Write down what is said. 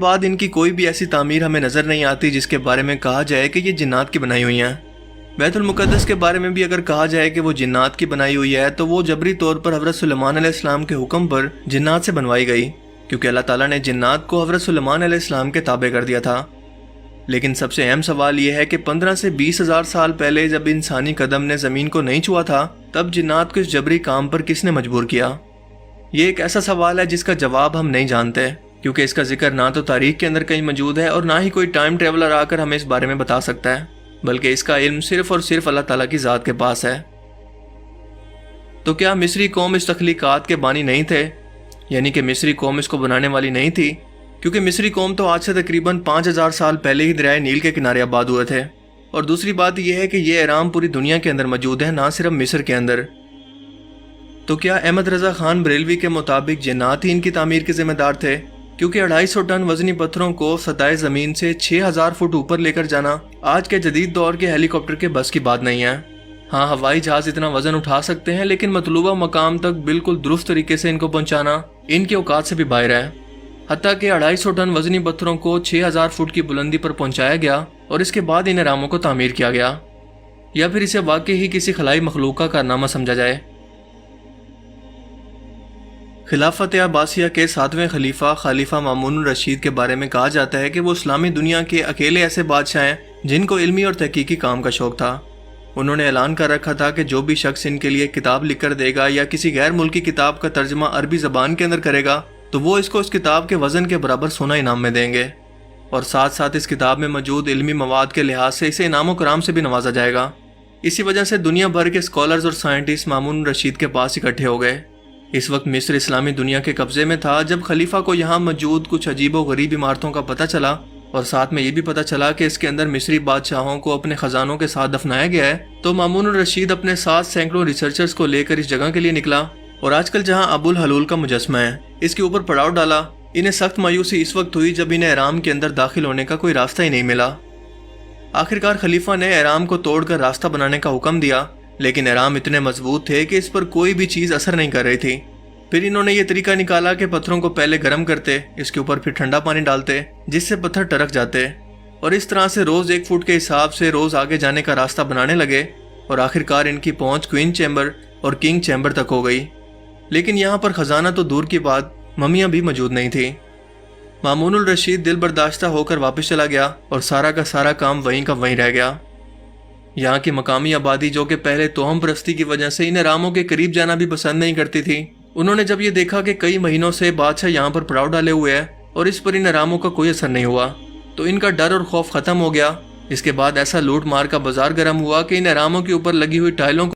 بعد इनकी कोई भी ऐसी तामीर हमें नज़र नहीं आती जिसके बारे में कहा जाए कि ये जिन्नात की बनाई हुई हैं। बैतुल मुक़द्दस के बारे में भी अगर कहा जाए कि वो जिन्नात की बनाई हुई है तो वो जबरी तौर पर हज़रत सुलेमान अलैहिस्सलाम के हुक्म पर जिन्नात से बनवाई गई, क्योंकि अल्लाह ताला ने जिन्नात को हज़रत सुलेमान अलैहिस्सलाम के ताबे कर दिया था। लेकिन सबसे अहम सवाल यह है कि 15 से 20 हज़ार साल पहले जब इंसानी कदम ने ज़मीन को नहीं छुआ था, तब जिन्नात को इस जबरी काम पर किसने मजबूर किया? ये एक ऐसा सवाल है जिसका जवाब हम नहीं जानते, क्योंकि इसका जिक्र ना तो तारीख के अंदर कहीं मौजूद है और ना ही कोई टाइम ट्रेवलर आकर हमें इस बारे में बता सकता है, बल्कि इसका इल्म सिर्फ और सिर्फ अल्लाह ताला की ज़ात के पास है। तो क्या मिस्री कौम इस तख्लीकात के बानी नहीं थे, यानी कि मिस्री कौम इसको बनाने वाली नहीं थी? क्योंकि मिस्री कौम तो आज से तकरीबन 5000 साल पहले ही दरियाए नील के किनारे आबाद हुए थे। और दूसरी बात यह है कि ये एहराम पूरी दुनिया के अंदर मौजूद है, ना सिर्फ मिस्र के अंदर। तो क्या अहमद रज़ा खान बरेलवी के मुताबिक जिन्नात ही इनकी तामीर के जिम्मेदार थे? क्योंकि 250 टन वजनी पत्थरों को सतह ज़मीन से 6000 फुट ऊपर लेकर जाना आज के जदीद दौर के हेलीकॉप्टर के बस की बात नहीं है। हाँ, हवाई जहाज इतना वजन उठा सकते हैं, लेकिन मतलूबा मकाम तक बिल्कुल दुरुस्त तरीके से इनको पहुंचाना इनके औकात से भी बाहर है। हत्ता कि 250 टन वजनी पत्थरों को 6000 फुट की बुलंदी पर पहुंचाया गया और इसके बाद इन एहरामों को तामीर किया गया, या फिर इसे वाकई ही किसी खलाई मखलूक का कारनामा समझा जाए। खिलाफत अब्बासिया के 7वें खलीफा मामून रशीद के बारे में कहा जाता है कि वो इस्लामी दुनिया के अकेले ऐसे बादशाह हैं जिनको इल्मी और तहकीकी काम का शौक था। उन्होंने ऐलान कर रखा था कि जो भी शख्स इनके लिए किताब लिख कर देगा या किसी गैर मुल्की किताब का तर्जमा अरबी ज़बान के अंदर करेगा तो वो इसको इस किताब के वज़न के बराबर सोना इनाम में देंगे, और साथ साथ इस किताब में मौजूद इल्मी मवाद के लिहाज से इसे इनाम कराम से भी नवाजा जाएगा। इसी वजह से दुनिया भर के स्कॉलर्स और साइंटिस्ट मामून रशीद के पास इकट्ठे हो गए। इस वक्त मिस्र इस्लामी दुनिया के कब्जे में था। जब खलीफा को यहाँ मौजूद कुछ अजीब व गरीब इमारतों का पता चला और साथ में ये भी पता चला कि इसके अंदर मिस्री बादशाहों को अपने खजानों के साथ दफनाया गया है, तो मामून रशीद अपने साथ सैकड़ों रिसर्चर्स को लेकर इस जगह के लिए निकला और आजकल जहाँ अबुल हलूल का मुजस्मा है इसके ऊपर पड़ाव डाला। इन्हें सख्त मायूसी इस वक्त हुई जब इन्हें एहराम के अंदर दाखिल होने का कोई रास्ता ही नहीं मिला। आखिरकार खलीफा ने एहराम को तोड़कर रास्ता बनाने का हुक्म दिया, लेकिन एहराम इतने मजबूत थे कि इस पर कोई भी चीज़ असर नहीं कर रही थी। फिर इन्होंने ये तरीका निकाला कि पत्थरों को पहले गर्म करते, इसके ऊपर फिर ठंडा पानी डालते जिससे पत्थर टरक जाते, और इस तरह से रोज़ 1 फुट के हिसाब से रोज़ आगे जाने का रास्ता बनाने लगे और आखिरकार इनकी पहुंच क्वीन चैम्बर और किंग चैम्बर तक हो गई। लेकिन यहाँ पर ख़जाना तो दूर की बात, ममियाँ भी मौजूद नहीं थी। मामूनुल रशीद दिल बर्दाश्ता होकर वापस चला गया और सारा का सारा काम वहीं का वहीं रह गया। यहाँ की मकामी आबादी, जो कि पहले तोहम परस्ती की वजह से इन एहरामों के करीब जाना भी पसंद नहीं करती थी, उन्होंने जब ये देखा कि कई महीनों से बादशाह यहाँ पर पड़ाव डाले हुए हैं और इस पर इन एहरामों का कोई असर नहीं हुआ, तो इनका डर और खौफ ख़त्म हो गया। इसके बाद ऐसा लूट मार का बाजार गर्म हुआ कि इन एहरामों के ऊपर लगी हुई टाइलों